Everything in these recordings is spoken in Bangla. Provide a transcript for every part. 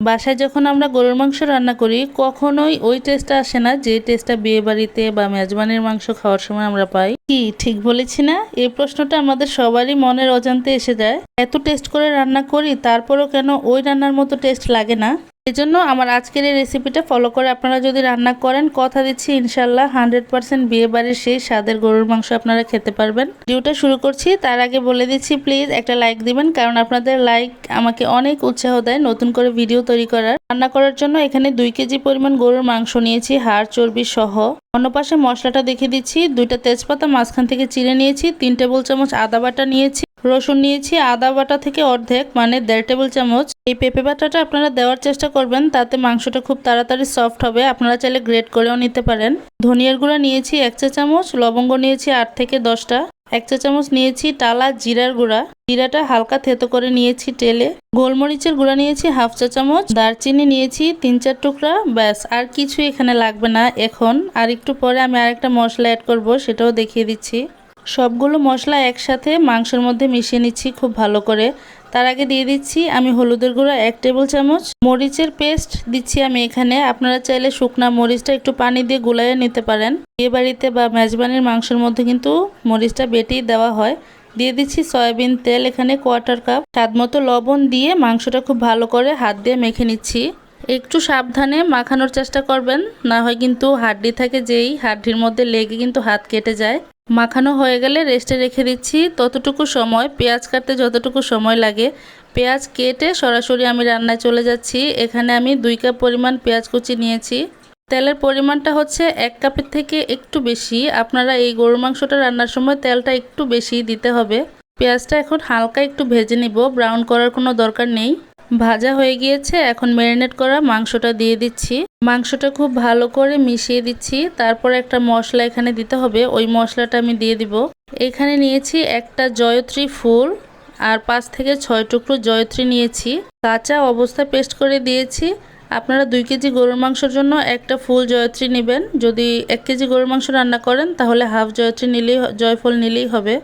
বাসায় যখন আমরা গরুর মাংস রান্না করি কখনোই ওই টেস্টটা আসে না যে টেস্টটা বিয়ে বাড়িতে বা মেজবানের মাংস খাওয়ার সময় আমরা পাই। কি ঠিক বলেছি না? এই প্রশ্নটা আমাদের সবারই মনের অজান্তে এসে যায়। এত টেস্ট করে রান্না করি তারপরও কেন ওই রান্নার মতো টেস্ট লাগে না? এজন্য আমার আজকের এই রেসিপিটা ফলো করে আপনারা যদি রান্না করেন, কথা দিচ্ছি ইনশাল্লাহ 100% বিয়ে বাড়ির সেই স্বাদের গরুর মাংস আপনারা খেতে পারবেন। ভিডিওটা শুরু করছি তার আগে বলে দিচ্ছি প্লিজ একটা লাইক দিবেন, কারণ আপনাদের লাইক আমাকে অনেক উৎসাহ দেয় নতুন করে ভিডিও তৈরি করার। রান্না করার জন্য এখানে 2 কেজি পরিমাণ গরুর মাংস নিয়েছি, হাড় চর্বি সহ। অন্য পাশে মশলাটা দেখিয়ে দিচ্ছি। 2টা তেজপাতা মাঝখান থেকে চিড়ে নিয়েছি, 3 টেবিল চামচ আদা বাটা নিয়েছি, রসুন নিয়েছি আদা বাটা থেকে অর্ধেক মানে 1.5 টেবিল চামচ। এই পেঁপে বাটাটা আপনারা দেওয়ার চেষ্টা করবেন, তাতে মাংসটা খুব তাড়াতাড়ি সফট হবে। আপনারা চাইলে গ্রেট করেও নিতে পারেন। ধনিয়ার গুঁড়া নিয়েছি 1 চা চামচ, লবঙ্গ নিয়েছি 8 থেকে 10টা, 1 চা চামচ নিয়েছি টালা জিরার গুঁড়া, জিরাটা হালকা থেতো করে নিয়েছি টেলে। গোলমরিচের গুঁড়া নিয়েছি 1/2 চা চামচ, দারচিনি নিয়েছি 3-4 টুকরা। ব্যাস, আর কিছু এখানে লাগবে না এখন। আর একটু পরে আমি আরেকটা মশলা অ্যাড করব, সেটাও দেখিয়ে দিচ্ছি। সবগুলো মশলা একসাথে মাংসের মধ্যে মিশিয়ে নিচ্ছি খুব ভালো করে। তার আগে দিয়ে দিচ্ছি আমি হলুদের গুঁড়া 1 টেবিল চামচ, মরিচের পেস্ট দিচ্ছি আমি এখানে। আপনারা চাইলে শুকনা মরিচটা একটু পানি দিয়ে গুলাইয়ে নিতে পারেন। বিয়ে বাড়িতে বা মেজবানির মাংসের মধ্যে কিন্তু মরিচটা বেটেই দেওয়া হয়। দিয়ে দিচ্ছি সয়াবিন তেল এখানে 1/4 কাপ। স্বাদমতো লবণ দিয়ে মাংসটা খুব ভালো করে হাত দিয়ে মেখে নিচ্ছি। একটু সাবধানে মাখানোর চেষ্টা করবেন, না হয় কিন্তু হাড্ডি থাকে, যেই হাড্ডির মধ্যে লেগে কিন্তু হাত কেটে যায়। মাখানো হয়ে গেলে রেস্টে রেখে দিচ্ছি ততটুকু সময়। পেঁয়াজ কাটতে যতটুকু সময় লাগে পেঁয়াজ কেটে সরাসরি আমি রান্নায় চলে যাচ্ছি। এখানে আমি 2 কাপ পরিমাণ পেঁয়াজ কুচি নিয়েছি। তেলের পরিমাণটা হচ্ছে 1 কাপের থেকে একটু বেশি। আপনারা এই গরুর মাংসটা রান্নার সময় তেলটা একটু বেশি দিতে হবে। পেঁয়াজটা এখন হালকা একটু ভেজে নিব, ব্রাউন করার কোনো দরকার নেই। ভাজা হয়ে গিয়েছে, এখন ম্যারিনেট করা মাংসটা দিয়ে দিচ্ছি। মাংসটা খুব ভালো করে মিশিয়ে দিচ্ছি। তারপর একটা মশলা এখানে দিতে হবে, ওই মশলাটা আমি দিয়ে দিব। এখানে নিয়েছি একটা জয়ত্রী ফুল আর 5 থেকে 6 টুকরো জয়ত্রী নিয়েছি, কাঁচা অবস্থা পেস্ট করে দিয়েছি। আপনারা 2 কেজি গরুর মাংসের জন্য একটা ফুল জয়ত্রী নেবেন। যদি 1 কেজি গরুর মাংস রান্না করেন তাহলে হাফ জয়ত্রী নিলেই, জয়ফল নিলেই হবে।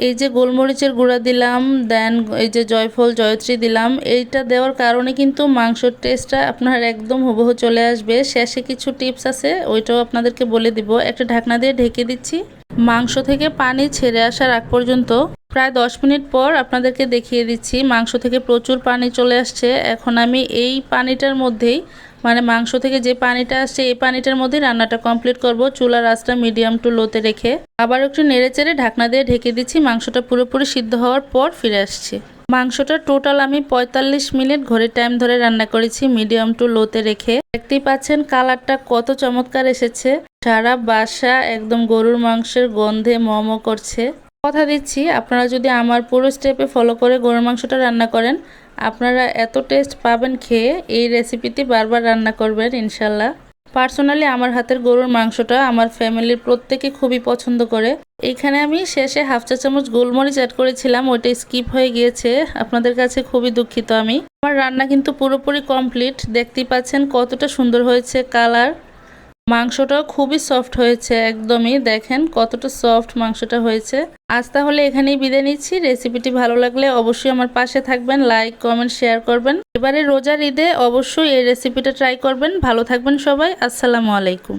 এই যে গোলমরিচের গুঁড়া দিলাম, দেন এই যে জয়ফল জয়ত্রী দিলাম। এইটা দেওয়ার কারণে কিন্তু মাংসের টেস্টটা আপনার একদম হুবহু চলে আসবে। শেষে কিছু টিপস আছে, ওইটাও আপনাদেরকে বলে দিব। একটা ঢাকনা দিয়ে ঢেকে দিচ্ছি। মাংস থেকে পানি ছেড়ে আসার আগ পর্যন্ত প্রায় 10 মিনিট পর আপনাদেরকে দেখিয়ে দিচ্ছি মাংস থেকে প্রচুর পানি চলে আসছে। এখন আমি এই পানিটার মধ্যেই, মানে মাংস থেকে যে পানিটা আসছে এই পানিটার মধ্যে রান্নাটা কমপ্লিট করব, চুলার আঁচটা মিডিয়াম টু লোতে রেখে। আবার একটু নেড়েচেড়ে ঢাকনা দিয়ে ঢেকে দিচ্ছি। মাংসটা পুরোপুরি সিদ্ধ হওয়ার পর ফিরে আসছি। মাংসটা টোটাল আমি 45 মিনিট ঘড়ির টাইম ধরে রান্না করেছি মিডিয়াম টু লোতে রেখে। দেখতেই পাচ্ছেন কালারটা কত চমৎকার এসেছে। সারা বাসা একদম গরুর মাংসের গন্ধে ম করছে। কথা দিচ্ছি আপনারা যদি আমার পুরো স্টেপে ফলো করে গরুর মাংসটা রান্না করেন, আপনারা এত টেস্ট পাবেন খেয়ে। এই রেসিপিটি বারবার রান্না করবেন ইনশাল্লাহ। পার্সোনালি আমার হাতের গরুর মাংসটা আমার ফ্যামিলির প্রত্যেকে খুবই পছন্দ করে। এইখানে আমি শেষে 1/2 চা চামচ গোলমরিচ অ্যাড করেছিলাম, ওইটা স্কিপ হয়ে গিয়েছে। আপনাদের কাছে খুবই দুঃখিত আমি। আমার রান্না কিন্তু পুরোপুরি কমপ্লিট। দেখতেই পাচ্ছেন কতটা সুন্দর হয়েছে কালার। মাংসটাও খুবই সফট হয়েছে, একদমই দেখেন কতটা সফট মাংসটা হয়েছে। আজ তাহলে এখানেই বিদায় নিচ্ছি। রেসিপিটি ভালো লাগলে অবশ্যই আমার পাশে থাকবেন, লাইক কমেন্ট শেয়ার করবেন। এবারে রোজার ঈদে অবশ্যই এই রেসিপিটা ট্রাই করবেন। ভালো থাকবেন সবাই। আসসালামু আলাইকুম।